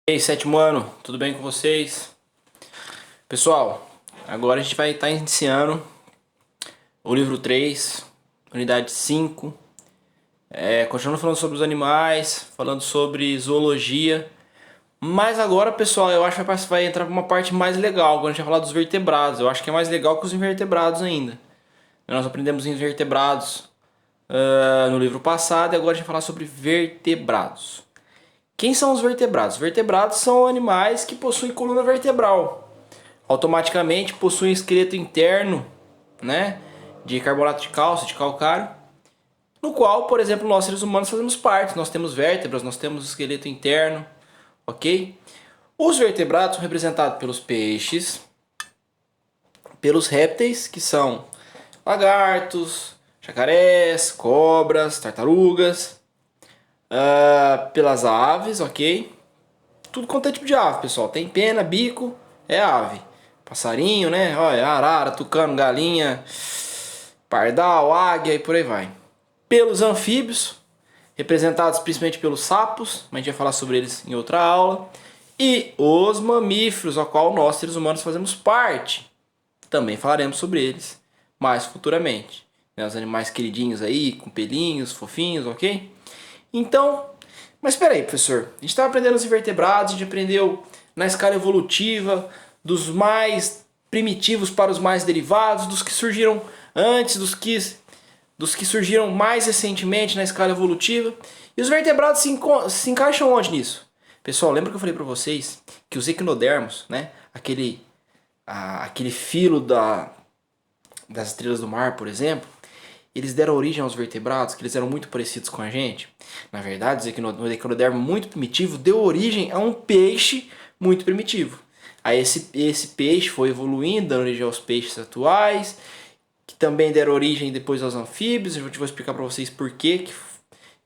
E aí, sétimo ano, tudo bem com vocês? Pessoal, agora a gente vai estar iniciando o livro 3, unidade 5. Continuando falando sobre os animais, falando sobre zoologia. Mas agora, pessoal, eu acho que vai entrar para uma parte mais legal, quando a gente vai falar dos vertebrados. Eu acho que é mais legal que os invertebrados ainda. Nós aprendemos invertebrados no livro passado e agora a gente vai falar sobre vertebrados. Quem são os vertebrados? Vertebrados são animais que possuem coluna vertebral. Automaticamente possuem esqueleto interno, né, de carbonato de cálcio, de calcário, no qual, por exemplo, nós seres humanos fazemos parte. Nós temos vértebras, nós temos esqueleto interno, ok? Os vertebrados são representados pelos peixes, pelos répteis, que são lagartos, jacarés, cobras, tartarugas, pelas aves, ok? Tudo quanto é tipo de ave, pessoal. Tem pena, bico, é ave. Passarinho, né? Olha, arara, tucano, galinha, pardal, águia e por aí vai. Pelos anfíbios, representados principalmente pelos sapos, mas a gente vai falar sobre eles em outra aula. E os mamíferos, ao qual nós, seres humanos, fazemos parte. Também falaremos sobre eles mais futuramente. Os animais queridinhos aí, com pelinhos, fofinhos, ok? Então, mas espera aí, professor. A gente estava aprendendo os invertebrados, a gente aprendeu na escala evolutiva, dos mais primitivos para os mais derivados, dos que surgiram antes, dos que surgiram mais recentemente na escala evolutiva. E os vertebrados se encaixam onde nisso? Pessoal, lembra que eu falei para vocês que os equinodermos, né, aquele filo das estrelas do mar, por exemplo, eles deram origem aos vertebrados, que eles eram muito parecidos com a gente. Na verdade, o equinodermo muito primitivo deu origem a um peixe muito primitivo. Aí esse peixe foi evoluindo, dando origem aos peixes atuais, que também deram origem depois aos anfíbios. Eu vou explicar para vocês por que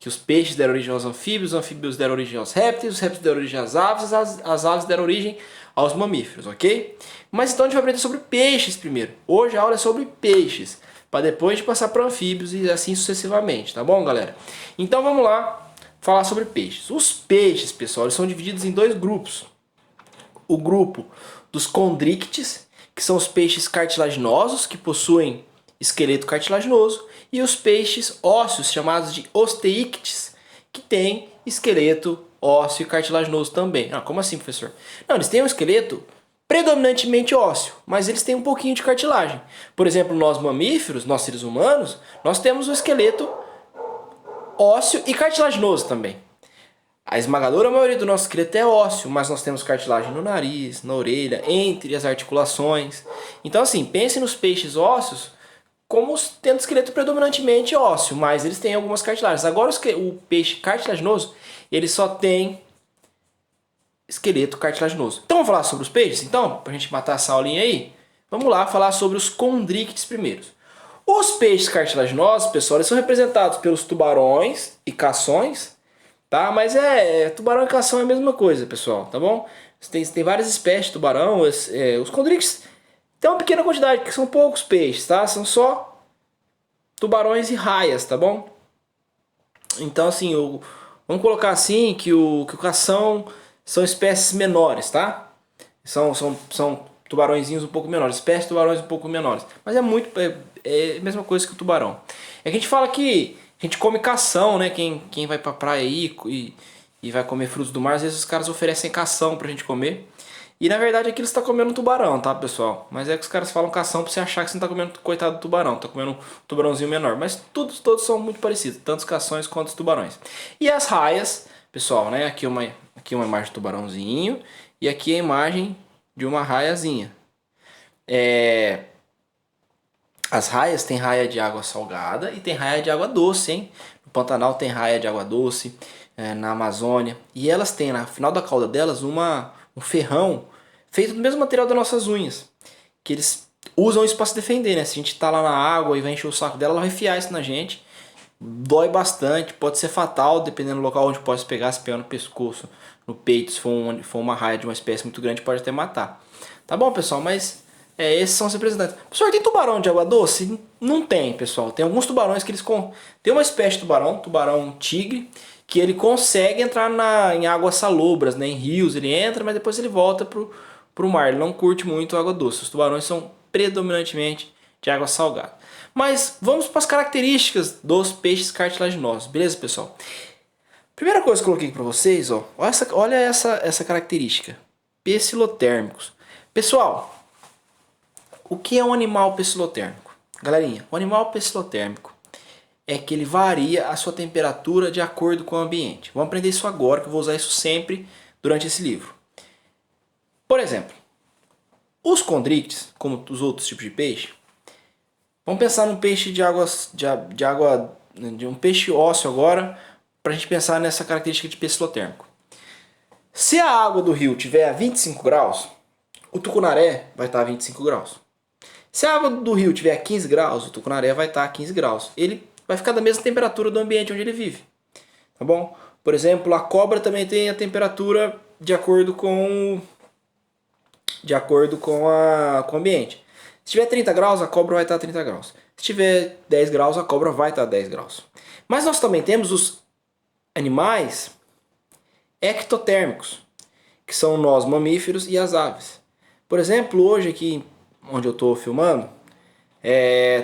os peixes deram origem aos anfíbios, os anfíbios deram origem aos répteis, os répteis deram origem às aves, as aves deram origem aos mamíferos, ok? Mas então a gente vai aprender sobre peixes primeiro. Hoje a aula é sobre peixes, para depois a gente passar para anfíbios e assim sucessivamente, tá bom, galera? Então vamos lá falar sobre peixes. Os peixes, pessoal, eles são divididos em dois grupos. O grupo dos condrictes, que são os peixes cartilaginosos, que possuem esqueleto cartilaginoso, e os peixes ósseos, chamados de osteíctes, que têm esqueleto ósseo e cartilaginoso também. Ah, como assim, professor? Não, eles têm um esqueleto predominantemente ósseo, mas eles têm um pouquinho de cartilagem. Por exemplo, nós mamíferos, nós seres humanos, nós temos o esqueleto ósseo e cartilaginoso também. A esmagadora maioria do nosso esqueleto é ósseo, mas nós temos cartilagem no nariz, na orelha, entre as articulações. Então assim, pense nos peixes ósseos como tendo esqueleto predominantemente ósseo, mas eles têm algumas cartilagens. Agora o peixe cartilaginoso, ele só tem esqueleto cartilaginoso. Então vamos falar sobre os peixes? Então, pra gente matar essa aulinha aí, vamos lá falar sobre os condrictes primeiro. Os peixes cartilaginosos, pessoal, eles são representados pelos tubarões e cações, tá? Mas tubarão e cação é a mesma coisa, pessoal, tá bom? Tem várias espécies de tubarão, os condrictes tem uma pequena quantidade, que são poucos peixes, tá? São só tubarões e raias, tá bom? Então, assim, vamos colocar assim que o cação são espécies menores, tá? São tubarõezinhos um pouco menores, espécies de tubarões um pouco menores. Mas é a mesma coisa que o tubarão. É que a gente fala que a gente come cação, né? Quem vai pra praia aí e vai comer frutos do mar, às vezes os caras oferecem cação pra gente comer. E na verdade aqui você tá comendo um tubarão, tá, pessoal? Mas é que os caras falam cação pra você achar que você não tá comendo coitado do tubarão, tá comendo um tubarãozinho menor. Mas todos são muito parecidos, tanto os cações quanto os tubarões. E as raias, pessoal, né? Aqui uma imagem de tubarãozinho e aqui a imagem de uma raiazinha. As raias tem raia de água salgada e tem raia de água doce, hein? No Pantanal tem raia de água doce, na Amazônia. E elas têm, no final da cauda delas, um ferrão feito do mesmo material das nossas unhas. Que eles usam isso para se defender, né? Se a gente tá lá na água e vai encher o saco dela, ela vai enfiar isso na gente. Dói bastante, pode ser fatal, dependendo do local onde pode pegar, se pegar no pescoço, no peito, se for uma raia de uma espécie muito grande, pode até matar. Tá bom, pessoal? Mas esses são os representantes. Professor, tem tubarão de água doce? Não tem, pessoal. Tem alguns tubarões que eles... Tem uma espécie de tubarão tigre, que ele consegue entrar em águas salobras, né? Em rios ele entra, mas depois ele volta pro mar. Ele não curte muito água doce. Os tubarões são predominantemente de água salgada. Mas vamos para as características dos peixes cartilaginosos, beleza, pessoal? Primeira coisa que eu coloquei para vocês, ó, olha essa característica. Pecilotérmicos. Pessoal, o que é um animal pecilotérmico? Galerinha, o animal pecilotérmico é que ele varia a sua temperatura de acordo com o ambiente. Vamos aprender isso agora, que eu vou usar isso sempre durante esse livro. Por exemplo, os condrictes, como os outros tipos de peixe, vamos pensar num peixe de um peixe ósseo agora, para a gente pensar nessa característica de pecilotérmico. Se a água do rio tiver a 25 graus, o tucunaré vai estar a 25 graus. Se a água do rio tiver a 15 graus, o tucunaré vai estar a 15 graus. Ele vai ficar da mesma temperatura do ambiente onde ele vive. Tá bom? Por exemplo, a cobra também tem a temperatura de acordo com o ambiente. Se tiver 30 graus, a cobra vai estar a 30 graus. Se tiver 10 graus, a cobra vai estar a 10 graus. Mas nós também temos os animais ectotérmicos, que são nós mamíferos e as aves. Por exemplo, hoje aqui onde eu estou filmando,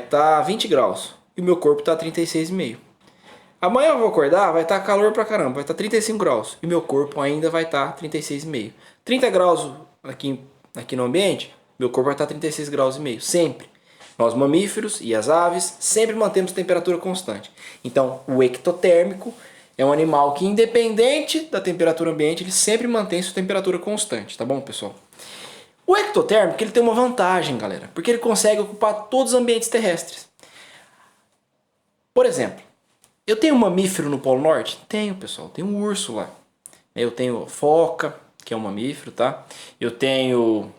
tá 20 graus e o meu corpo tá 36,5. Amanhã eu vou acordar, vai estar calor pra caramba, vai estar 35 graus e meu corpo ainda vai estar 36,5. 30 graus aqui no ambiente, meu corpo vai estar 36 graus e meio, sempre. Nós mamíferos e as aves sempre mantemos temperatura constante. Então, o ectotérmico é um animal que, independente da temperatura ambiente, ele sempre mantém sua temperatura constante, tá bom, pessoal? O ectotérmico ele tem uma vantagem, galera, porque ele consegue ocupar todos os ambientes terrestres. Por exemplo, eu tenho um mamífero no Polo Norte? Tenho, pessoal, tenho um urso lá. Eu tenho foca, que é um mamífero, tá? Eu tenho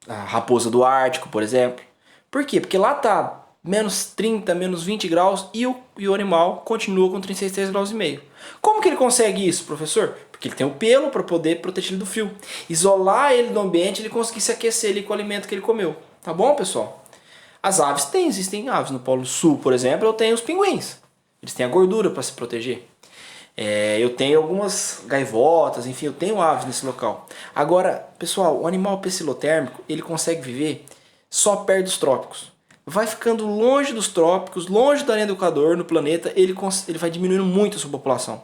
a raposa do Ártico, por exemplo. Por quê? Porque lá tá menos 30, menos 20 graus e o animal continua com 36 graus e meio. Como que ele consegue isso, professor? Porque ele tem o pelo para poder proteger ele do frio. Isolar ele do ambiente, ele conseguir se aquecer ali com o alimento que ele comeu. Tá bom, pessoal? As aves existem aves. No Polo Sul, por exemplo, eu tenho os pinguins. Eles têm a gordura para se proteger. Eu tenho algumas gaivotas, enfim, eu tenho aves nesse local. Agora, pessoal, o animal pecilotérmico, ele consegue viver só perto dos trópicos. Vai ficando longe dos trópicos, longe da linha do Equador no planeta, ele vai diminuindo muito a sua população.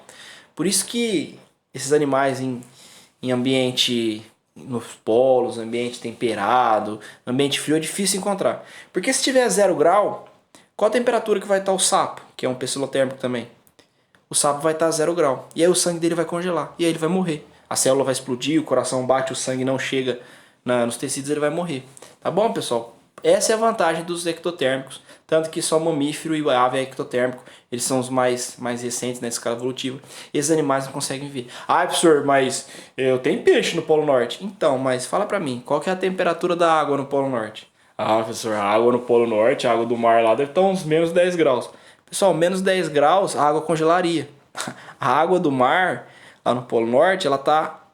Por isso que esses animais em ambiente nos polos, ambiente temperado, ambiente frio é difícil encontrar. Porque se tiver 0 grau, qual a temperatura que vai estar o sapo, que é um pecilotérmico também? O sapo vai estar a 0 grau. E aí o sangue dele vai congelar. E aí ele vai morrer. A célula vai explodir, o coração bate, o sangue não chega nos tecidos, ele vai morrer. Tá bom, pessoal? Essa é a vantagem dos ectotérmicos. Tanto que só mamífero e ave é ectotérmico. Eles são os mais recentes na escala evolutiva. Esses animais não conseguem viver. Ah, professor, mas eu tenho peixe no Polo Norte. Então, mas fala pra mim, qual que é a temperatura da água no Polo Norte? Ah, professor, a água no Polo Norte, a água do mar lá deve estar uns menos 10 graus. Pessoal, menos 10 graus, a água congelaria. A água do mar, lá no Polo Norte, ela tá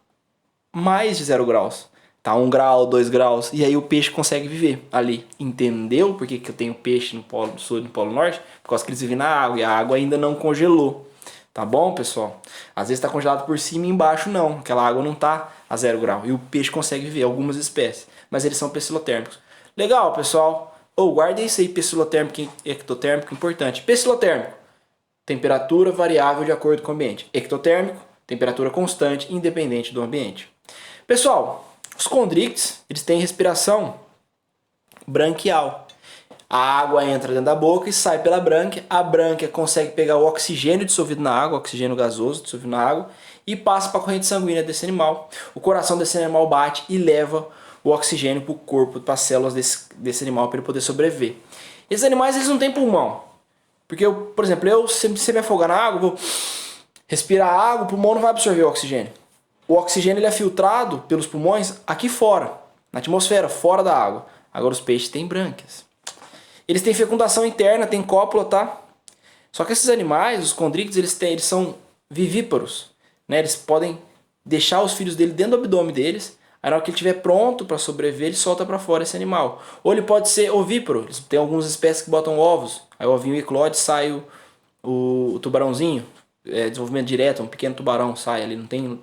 mais de 0 graus. Tá 1 grau, 2 graus. E aí o peixe consegue viver ali. Entendeu por que eu tenho peixe no Polo Sul e no Polo Norte? Por causa que eles vivem na água e a água ainda não congelou. Tá bom, pessoal? Às vezes tá congelado por cima e embaixo não. Aquela água não tá a 0 grau. E o peixe consegue viver, algumas espécies. Mas eles são pecilotérmicos. Legal, pessoal? Guardem isso aí, pecilotérmico e ectotérmico, importante. Pecilotérmico, temperatura variável de acordo com o ambiente. Ectotérmico, temperatura constante, independente do ambiente. Pessoal, os condrictes, eles têm respiração branquial. A água entra dentro da boca e sai pela brânquia. A brânquia consegue pegar o oxigênio dissolvido na água, oxigênio gasoso dissolvido na água, e passa para a corrente sanguínea desse animal. O coração desse animal bate e leva o oxigênio para o corpo, para as células desse animal, para ele poder sobreviver. Esses animais eles não têm pulmão. Porque, por exemplo, se me afogar na água, vou respirar água, o pulmão não vai absorver o oxigênio. O oxigênio ele é filtrado pelos pulmões aqui fora, na atmosfera, fora da água. Agora os peixes têm brânquias. Eles têm fecundação interna, têm cópula, tá? Só que esses animais, os condrictes, eles são vivíparos, né? Eles podem deixar os filhos dele dentro do abdômen deles. Aí na hora que ele estiver pronto para sobreviver, ele solta para fora esse animal. Ou ele pode ser ovíparo. Tem algumas espécies que botam ovos. Aí o ovinho eclode, sai o tubarãozinho. É, desenvolvimento direto, um pequeno tubarão sai ali, não tem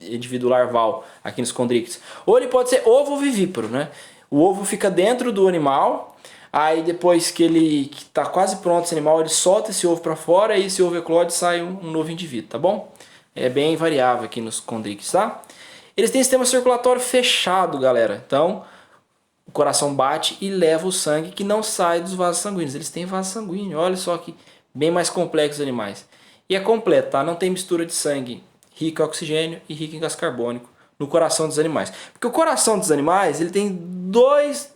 indivíduo larval aqui nos condrictes. Ou ele pode ser ovo vivíparo, né? O ovo fica dentro do animal, aí depois que tá quase pronto esse animal, ele solta esse ovo para fora e esse ovo eclode e sai um novo indivíduo, tá bom? É bem variável aqui nos condrictes, tá? Eles têm sistema circulatório fechado, galera. Então, o coração bate e leva o sangue que não sai dos vasos sanguíneos. Eles têm vaso sanguíneo, olha só que bem mais complexos os animais. E é completo, tá? Não tem mistura de sangue rico em oxigênio e rico em gás carbônico no coração dos animais. Porque o coração dos animais, ele tem duas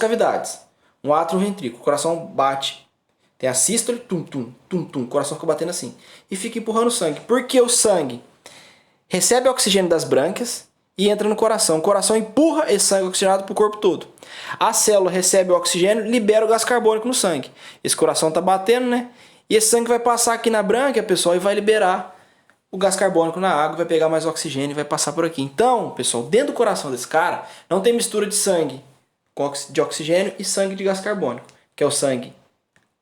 cavidades. Um átrio e um ventrículo. O coração bate. Tem a sístole, tum, tum, tum, tum. O coração fica batendo assim. E fica empurrando o sangue. Porque o sangue recebe oxigênio das brânquias e entra no coração. O coração empurra esse sangue oxigenado para o corpo todo. A célula recebe o oxigênio, libera o gás carbônico no sangue. Esse coração está batendo, né? E esse sangue vai passar aqui na brânquia, pessoal, e vai liberar o gás carbônico na água, vai pegar mais oxigênio e vai passar por aqui. Então, pessoal, dentro do coração desse cara, não tem mistura de sangue de oxigênio e sangue de gás carbônico, que é o sangue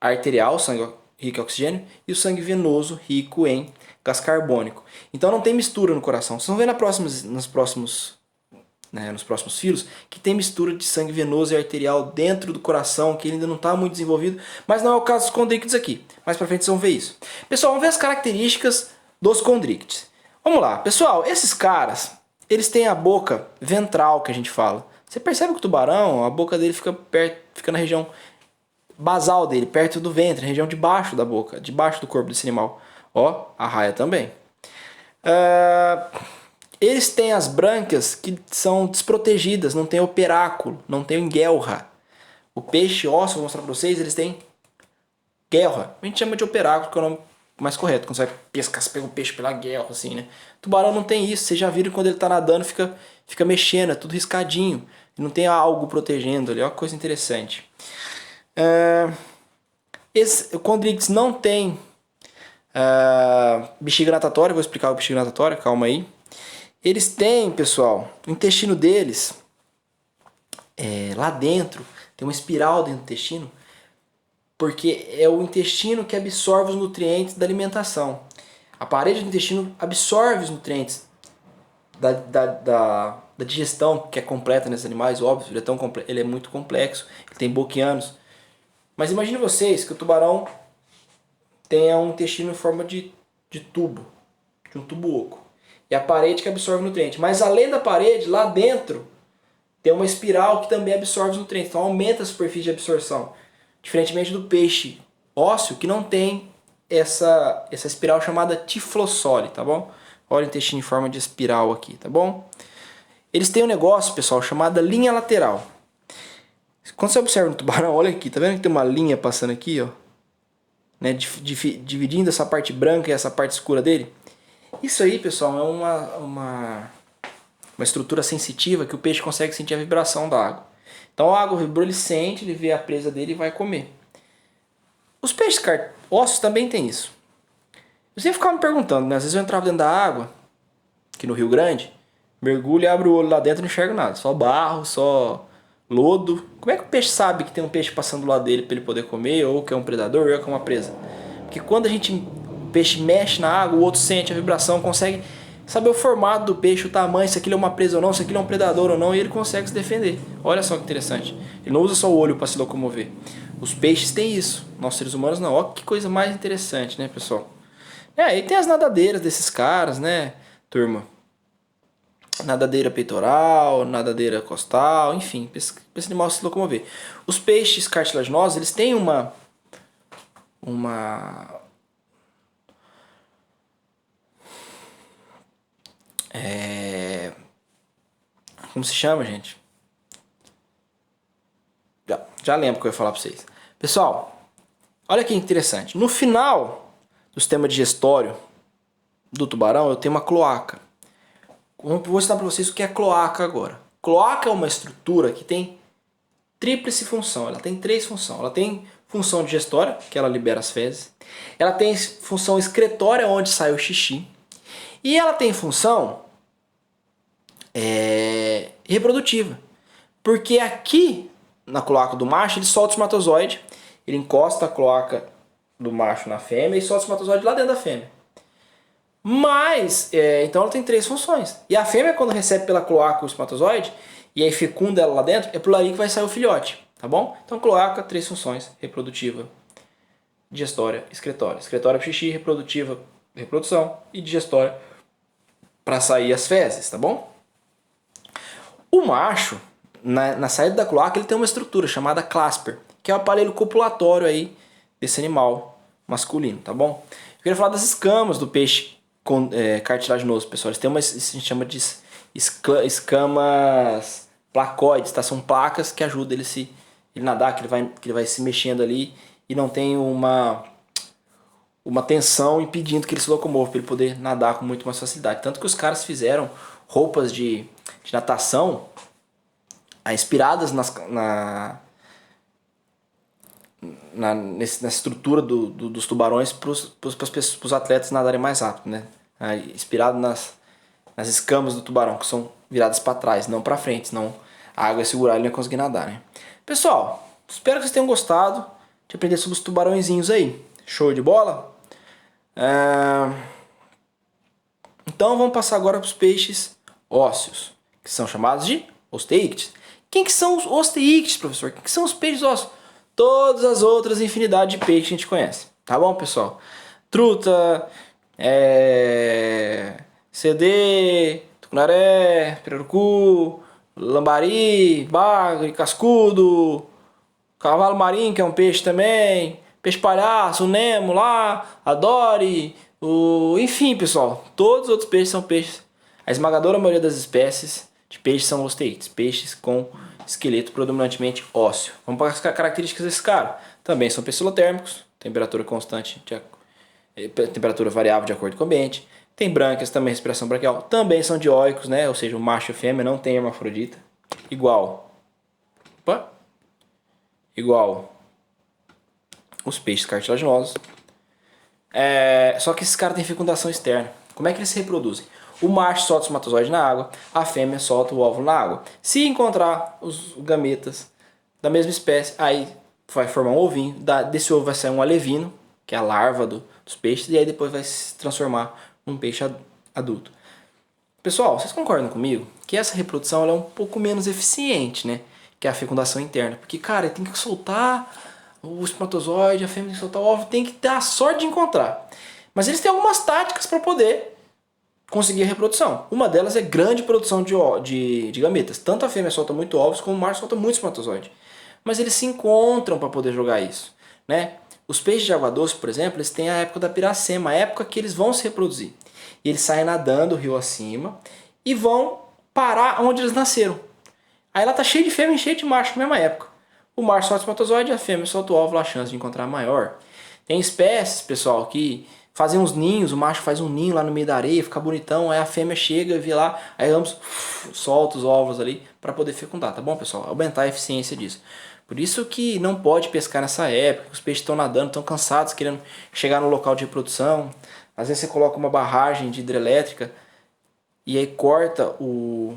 arterial, sangue rico em oxigênio, e o sangue venoso, rico em gás carbônico. Então não tem mistura no coração. Vocês vão ver nos próximos filos que tem mistura de sangue venoso e arterial dentro do coração, que ele ainda não está muito desenvolvido, mas não é o caso dos condríctides aqui. Mais pra frente vocês vão ver isso. Pessoal, vamos ver as características dos condríctides. Vamos lá, pessoal, esses caras, eles têm a boca ventral, que a gente fala. Você percebe que o tubarão, a boca dele fica na região basal dele, perto do ventre, região de baixo da boca, debaixo do corpo desse animal. Ó, a raia também. Eles têm as brânquias que são desprotegidas, não tem operáculo, não tem guelra. O peixe ósseo, vou mostrar para vocês, eles têm guelra. A gente chama de operáculo, que é o nome mais correto. Quando você vai pescar, você pega o peixe pela guelra, assim, né? Tubarão não tem isso, vocês já viram quando ele está nadando, fica mexendo, é tudo riscadinho. Não tem algo protegendo ali, é uma coisa interessante. Esse condríctides não tem bexiga natatória, vou explicar o bexiga natatória, calma aí. Eles têm, pessoal, o intestino deles, lá dentro, tem uma espiral dentro do intestino, porque é o intestino que absorve os nutrientes da alimentação. A parede do intestino absorve os nutrientes da digestão, que é completa nesses animais, óbvio, ele é muito complexo, ele tem boquianos. Mas imagine vocês que o tubarão tenha um intestino em forma de tubo, de um tubo oco. E a parede que absorve nutrientes. Mas além da parede, lá dentro, tem uma espiral que também absorve os nutrientes. Então aumenta a superfície de absorção. Diferentemente do peixe ósseo, que não tem essa espiral chamada tiflossole, tá bom? Olha o intestino em forma de espiral aqui, tá bom? Eles têm um negócio, pessoal, chamado linha lateral. Quando você observa no tubarão, olha aqui, tá vendo que tem uma linha passando aqui, ó? Né, dividindo essa parte branca e essa parte escura dele? Isso aí, pessoal, é uma estrutura sensitiva que o peixe consegue sentir a vibração da água. Então a água vibrou, ele sente, ele vê a presa dele e vai comer. Os peixes ossos também tem isso. Eu sempre ficava me perguntando, né? Às vezes eu entrava dentro da água, aqui no Rio Grande, mergulho e abro o olho lá dentro e não enxergo nada. Só barro, só lodo. Como é que o peixe sabe que tem um peixe passando do lado dele para ele poder comer, ou que é um predador, ou que é uma presa? Porque quando o peixe mexe na água, o outro sente a vibração, consegue saber o formato do peixe, o tamanho, se aquilo é uma presa ou não, se aquilo é um predador ou não, e ele consegue se defender. Olha só que interessante. Ele não usa só o olho para se locomover. Os peixes têm isso, nós seres humanos não. Olha que coisa mais interessante, né, pessoal? E tem as nadadeiras desses caras, né, turma? Nadadeira peitoral, nadadeira costal, enfim, para esse animal se locomover. Os peixes cartilaginosos, eles têm uma como se chama, gente? Já lembro o que eu ia falar para vocês. Pessoal, olha que interessante. No final do sistema digestório do tubarão, eu tenho uma cloaca. Vou ensinar para vocês o que é cloaca agora. Cloaca é uma estrutura que tem tríplice função. Ela tem três funções. Ela tem função digestória, que ela libera as fezes. Ela tem função excretória, onde sai o xixi. E ela tem função reprodutiva. Porque aqui, na cloaca do macho, ele solta o espermatozoide. Ele encosta a cloaca do macho na fêmea e solta o espermatozoide lá dentro da fêmea. Mas, então ela tem 3 funções. E a fêmea, quando recebe pela cloaca o espermatozoide, e aí fecunda ela lá dentro, é por ali que vai sair o filhote, tá bom? Então cloaca, 3 funções: reprodutiva, digestória, excretória. Excretória para xixi, reprodutiva, reprodução, e digestória para sair as fezes, tá bom? O macho, na saída da cloaca, ele tem uma estrutura chamada clasper, que é o aparelho copulatório aí desse animal masculino, tá bom? Eu queria falar das escamas do peixe cartilaginoso, pessoal. Eles têm isso a gente chama de escamas placoides, tá? São placas que ajudam ele nadar, que ele vai se mexendo ali e não tem uma tensão impedindo que ele se locomova, para ele poder nadar com muito mais facilidade. Tanto que os caras fizeram roupas de natação inspiradas na estrutura dos tubarões, para os atletas nadarem mais rápido, né? Inspirado nas escamas do tubarão, que são viradas para trás, não para frente, senão a água ia segurar e ele não ia conseguir nadar, né? Pessoal, espero que vocês tenham gostado de aprender sobre os tubarõezinhos aí. Show de bola? Então vamos passar agora para os peixes ósseos, que são chamados de osteíctes. Quem que são os osteíctes, professor? Quem que são os peixes ósseos? Todas as outras infinidades de peixes que a gente conhece. Tá bom, pessoal? Truta, CD, tucunaré, pirarucu, lambari, bagre, cascudo, cavalo marinho, que é um peixe também, peixe palhaço, o Nemo lá, a Dory, enfim, pessoal, todos os outros peixes são peixes. A esmagadora maioria das espécies de peixes são osteítes, peixes com esqueleto predominantemente ósseo. Vamos para as características desse cara. Também são pecilotérmicos, temperatura constante, temperatura variável de acordo com o ambiente. Tem brânquias, também respiração braquial. Também são dioicos, né? Ou seja, o macho e a fêmea não tem hermafrodita. Igual os peixes cartilaginosos. Só que esses caras têm fecundação externa. Como é que eles se reproduzem? O macho solta o espermatozoide na água, a fêmea solta o óvulo na água. Se encontrar os gametas da mesma espécie, aí vai formar um ovinho. Desse ovo vai sair um alevino, que é a larva dos peixes, e aí depois vai se transformar num peixe adulto. Pessoal, vocês concordam comigo que essa reprodução ela é um pouco menos eficiente, né? Que a fecundação interna. Porque, cara, tem que soltar o espermatozoide, a fêmea tem que soltar o óvulo, tem que ter a sorte de encontrar. Mas eles têm algumas táticas para poder conseguir a reprodução. Uma delas é grande produção de gametas. Tanto a fêmea solta muito ovos, como o macho solta muito espermatozoide. Mas eles se encontram para poder jogar isso, né? Os peixes de água doce, por exemplo, eles têm a época da piracema, a época que eles vão se reproduzir. E eles saem nadando o rio acima e vão parar onde eles nasceram. Aí ela tá cheia de fêmea e cheia de macho na mesma época. O macho solta o espermatozoide e a fêmea solta o óvulo, a chance de encontrar maior. Tem espécies, pessoal, que fazem uns ninhos, o macho faz um ninho lá no meio da areia, fica bonitão, aí a fêmea chega e vê lá, aí ambos soltam os ovos ali para poder fecundar, tá bom, pessoal? Aumentar a eficiência disso. Por isso que não pode pescar nessa época, os peixes estão nadando, estão cansados, querendo chegar no local de reprodução. Às vezes você coloca uma barragem de hidrelétrica e aí corta o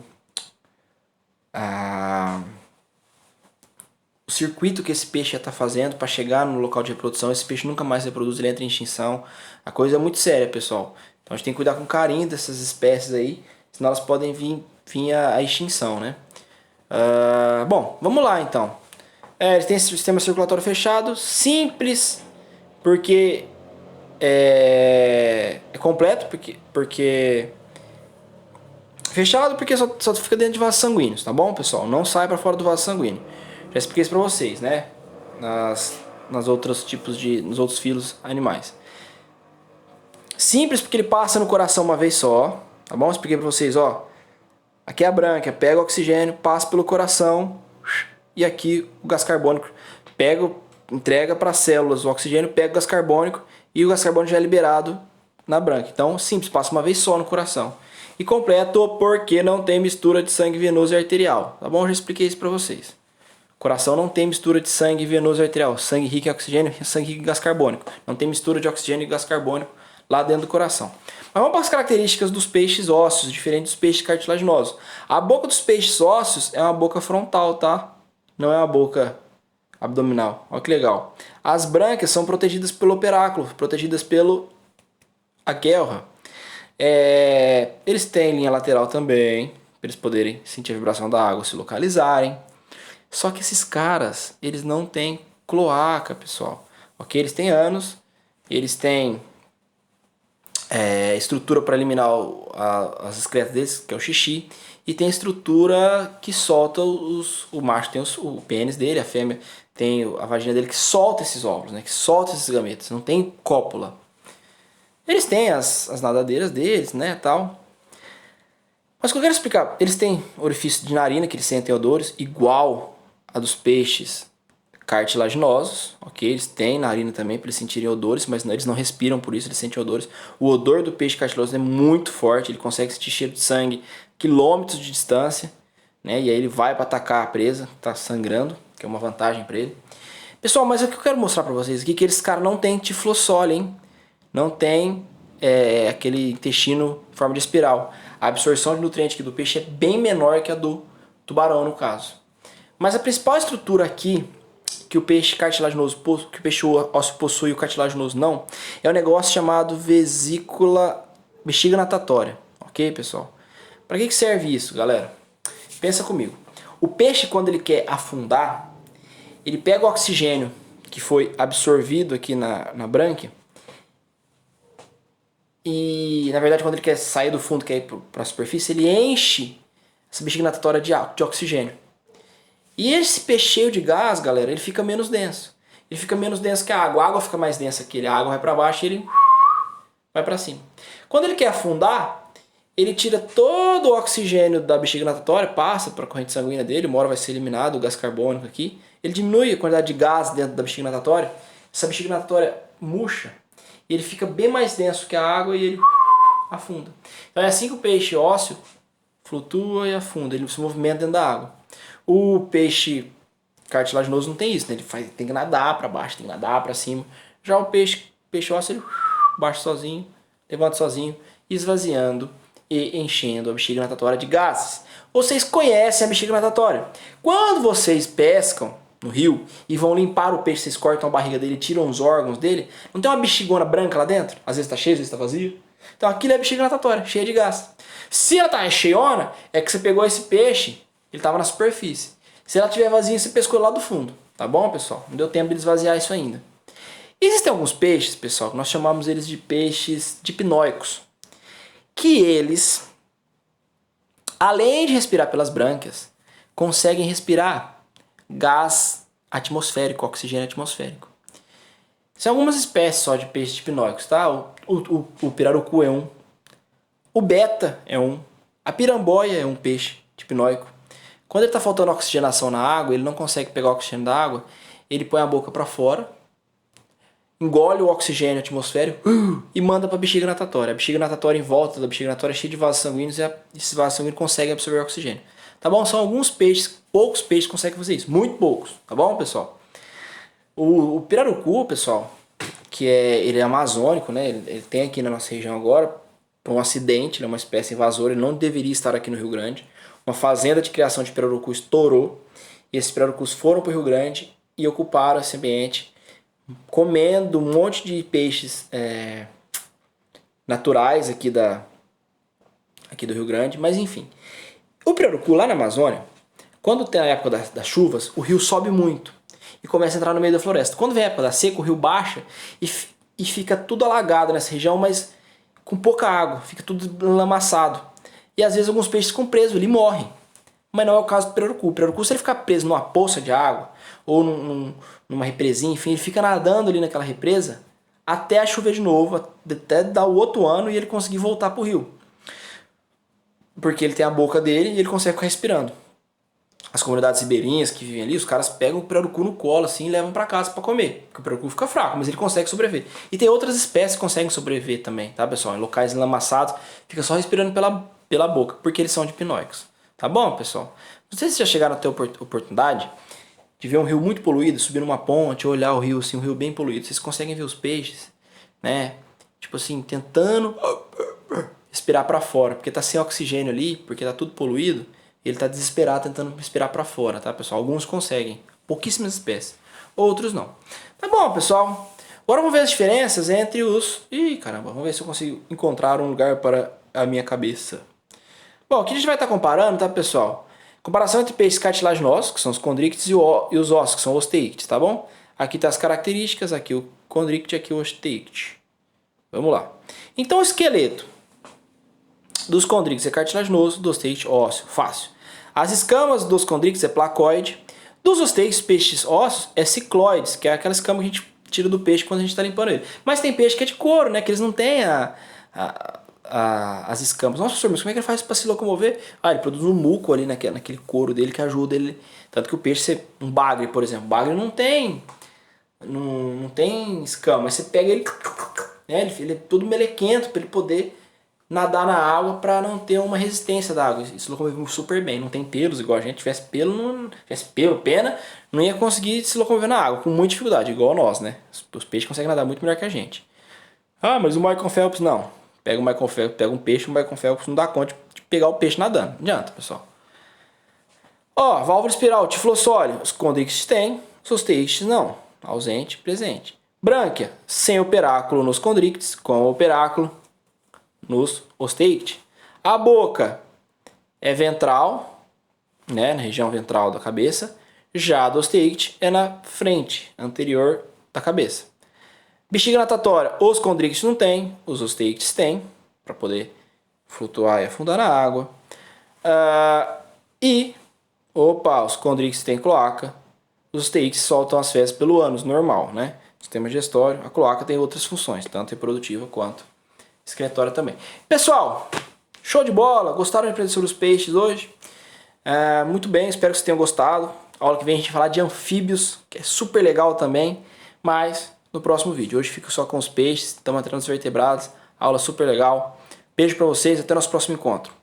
circuito que esse peixe está fazendo para chegar no local de reprodução. Esse peixe nunca mais reproduz, ele entra em extinção. A coisa é muito séria, pessoal. Então a gente tem que cuidar com carinho dessas espécies aí, senão elas podem vir à extinção, né? Bom, vamos lá então. Eles têm esse sistema circulatório fechado, simples, porque é completo, porque fechado, porque só fica dentro de vasos sanguíneos, tá bom, pessoal? Não sai para fora do vaso sanguíneo. Já expliquei isso para vocês, né? Nos outros filos animais. Simples porque ele passa no coração uma vez só, tá bom? Expliquei para vocês, ó. Aqui é a brânquia, pega o oxigênio, passa pelo coração, e aqui o gás carbônico entrega para as células o oxigênio, pega o gás carbônico e o gás carbônico já é liberado na brânquia. Então, simples, passa uma vez só no coração. E completo porque não tem mistura de sangue venoso e arterial, tá bom? Eu já expliquei isso para vocês. Coração não tem mistura de sangue venoso e arterial, sangue rico em oxigênio e sangue rico em gás carbônico. Não tem mistura de oxigênio e gás carbônico lá dentro do coração. Mas vamos para as características dos peixes ósseos, diferente dos peixes cartilaginosos. A boca dos peixes ósseos é uma boca frontal, tá? Não é uma boca abdominal. Olha que legal. As brânquias são protegidas pelo operáculo, protegidas pelo a guelra. Eles têm linha lateral também, para eles poderem sentir a vibração da água, se localizarem. Só que esses caras, eles não têm cloaca, pessoal. Ok? Eles têm ânus, eles têm estrutura para eliminar as excretas deles, que é o xixi, e tem estrutura que solta o macho tem o pênis dele, a fêmea tem a vagina dele que solta esses óvulos, né? Que solta esses gametas, não tem cópula. Eles têm as nadadeiras deles, né, tal. Mas o que eu quero explicar, eles têm orifício de narina, que eles sentem odores, igual a dos peixes cartilaginosos, ok? Eles têm narina também para eles sentirem odores, mas eles não respiram, por isso eles sentem odores. O odor do peixe cartilaginoso é muito forte, ele consegue sentir cheiro de sangue quilômetros de distância, né? E aí ele vai para atacar a presa, que está sangrando, que é uma vantagem para ele. Pessoal, mas o que eu quero mostrar para vocês aqui é que esses caras não têm tiflossole, hein? Não tem aquele intestino em forma de espiral. A absorção de nutrientes aqui do peixe é bem menor que a do tubarão, no caso. Mas a principal estrutura aqui que o peixe cartilaginoso, que o peixe ósseo possui e o cartilaginoso não, é um negócio chamado bexiga natatória. Ok, pessoal? Para que serve isso, galera? Pensa comigo. O peixe, quando ele quer afundar, ele pega o oxigênio que foi absorvido aqui na brânquia e, na verdade, quando ele quer sair do fundo, quer ir para a superfície, ele enche essa bexiga natatória de oxigênio. E esse peixe cheio de gás, galera, ele fica menos denso. Ele fica menos denso que a água fica mais densa que ele. A água vai para baixo e ele vai para cima. Quando ele quer afundar, ele tira todo o oxigênio da bexiga natatória, passa para a corrente sanguínea dele, uma hora vai ser eliminado o gás carbônico aqui. Ele diminui a quantidade de gás dentro da bexiga natatória. Essa bexiga natatória murcha e ele fica bem mais denso que a água e ele afunda. Então é assim que o peixe ósseo flutua e afunda, ele se movimenta dentro da água. O peixe cartilaginoso não tem isso, né? Ele tem que nadar para baixo, tem que nadar para cima. Já o peixe ósseo, ele baixa sozinho, levanta sozinho, esvaziando e enchendo a bexiga natatória de gases. Vocês conhecem a bexiga natatória. Quando vocês pescam no rio e vão limpar o peixe, vocês cortam a barriga dele, tiram os órgãos dele, não tem uma bexigona branca lá dentro? Às vezes está cheia, às vezes está vazia. Então aquilo é a bexiga natatória, cheia de gás. Se ela está cheiona, é que você pegou esse peixe, ele estava na superfície. Se ela estiver vazia, você pescou lá do fundo. Tá bom, pessoal? Não deu tempo de esvaziar isso ainda. Existem alguns peixes, pessoal, que nós chamamos eles de peixes dipnóicos. Que eles, além de respirar pelas brânquias, conseguem respirar gás atmosférico, oxigênio atmosférico. São algumas espécies só de peixes dipnóicos, tá? O pirarucu é um. O beta é um. A piramboia é um peixe dipnóico. Quando ele está faltando oxigenação na água, ele não consegue pegar o oxigênio da água, ele põe a boca para fora, engole o oxigênio atmosférico e manda para a bexiga natatória. A bexiga natatória em volta da bexiga natatória é cheia de vasos sanguíneos e esses vasos sanguíneos conseguem absorver o oxigênio. Tá bom? São alguns peixes, poucos peixes conseguem fazer isso, muito poucos. Tá bom, pessoal? O pirarucu, pessoal, ele é amazônico, né? Ele tem aqui na nossa região agora, por um acidente, ele é uma espécie invasora, ele não deveria estar aqui no Rio Grande. Uma fazenda de criação de pirarucu estourou e esses pirarucus foram para o Rio Grande e ocuparam esse ambiente, comendo um monte de peixes naturais aqui do Rio Grande, mas enfim. O pirarucu lá na Amazônia, quando tem a época das chuvas, o rio sobe muito e começa a entrar no meio da floresta. Quando vem a época da seca, o rio baixa e fica tudo alagado nessa região, mas com pouca água, fica tudo lamaçado. E às vezes alguns peixes ficam presos, ele morrem. Mas não é o caso do pirarucu. O pirarucu, se ele ficar preso numa poça de água ou numa represinha, enfim, ele fica nadando ali naquela represa até chover de novo, até dar o outro ano e ele conseguir voltar pro rio. Porque ele tem a boca dele e ele consegue ficar respirando. As comunidades ribeirinhas que vivem ali, os caras pegam o pirarucu no colo assim e levam para casa para comer. Porque o pirarucu fica fraco, mas ele consegue sobreviver. E tem outras espécies que conseguem sobreviver também, tá, pessoal? Em locais enlamaçados, fica só respirando pela boca, porque eles são dipnóicos. Tá bom, pessoal? Não sei se já chegaram a ter oportunidade de ver um rio muito poluído, subir numa ponte, olhar o rio, assim, um rio bem poluído, vocês conseguem ver os peixes, né? Tipo assim, tentando respirar para fora, porque tá sem oxigênio ali, porque tá tudo poluído, ele tá desesperado tentando respirar para fora, tá, pessoal? Alguns conseguem, pouquíssimas espécies, outros não. Tá bom, pessoal. Agora vamos ver as diferenças entre os... Ih, caramba, vamos ver se eu consigo encontrar um lugar para a minha cabeça. Bom, aqui a gente vai estar comparando, tá, pessoal? Comparação entre peixes cartilaginosos, que são os condrictes, e os ossos, que são os osteíctes, tá bom? Aqui tá as características, aqui o condricte, aqui o osteícte. Vamos lá. Então o esqueleto dos condrictes é cartilaginoso, do osteícte ósseo, fácil. As escamas dos condrictes é placoide, dos osteíctes, peixes ósseos, é cicloides, que é aquela escama que a gente tira do peixe quando a gente está limpando ele. Mas tem peixe que é de couro, né? Que eles não têm as escamas. Nossa, professor, mas como é que ele faz para se locomover? Ah, ele produz um muco ali naquele couro dele que ajuda ele. Tanto que o peixe, um bagre, por exemplo, bagre não tem escama, mas você pega ele, né? Ele é todo melequento para ele poder nadar na água para não ter uma resistência da água. Isso locomove super bem, não tem pelos igual a gente. Tivesse pelo, pena, não ia conseguir se locomover na água com muita dificuldade, igual nós, né? Os peixes conseguem nadar muito melhor que a gente. Ah, mas o Michael Phelps não. Pega o Michael Phelps, pega um peixe, o Michael Phelps não dá conta de pegar o peixe nadando. Não adianta, pessoal. Ó, válvula espiral, tiflossório, os condrictes têm, os osteíctes não. Ausente, presente. Brânquia, sem operáculo nos condrictes, com operáculo nos osteíctes. A boca é ventral, né, na região ventral da cabeça. Já a do osteícte é na frente, anterior da cabeça. Bexiga natatória, os condrictes não têm, os osteíctes têm, para poder flutuar e afundar na água. Os condrictes têm cloaca, os osteíctes soltam as fezes pelo ânus, normal, né? Sistema digestório, a cloaca tem outras funções, tanto reprodutiva quanto excretória também. Pessoal, show de bola! Gostaram de aprender sobre os peixes hoje? Muito bem, espero que vocês tenham gostado. A aula que vem a gente vai falar de anfíbios, que é super legal também, mas no próximo vídeo. Hoje fico só com os peixes, estamos entrando nos vertebrados, aula super legal. Beijo pra vocês, até o nosso próximo encontro.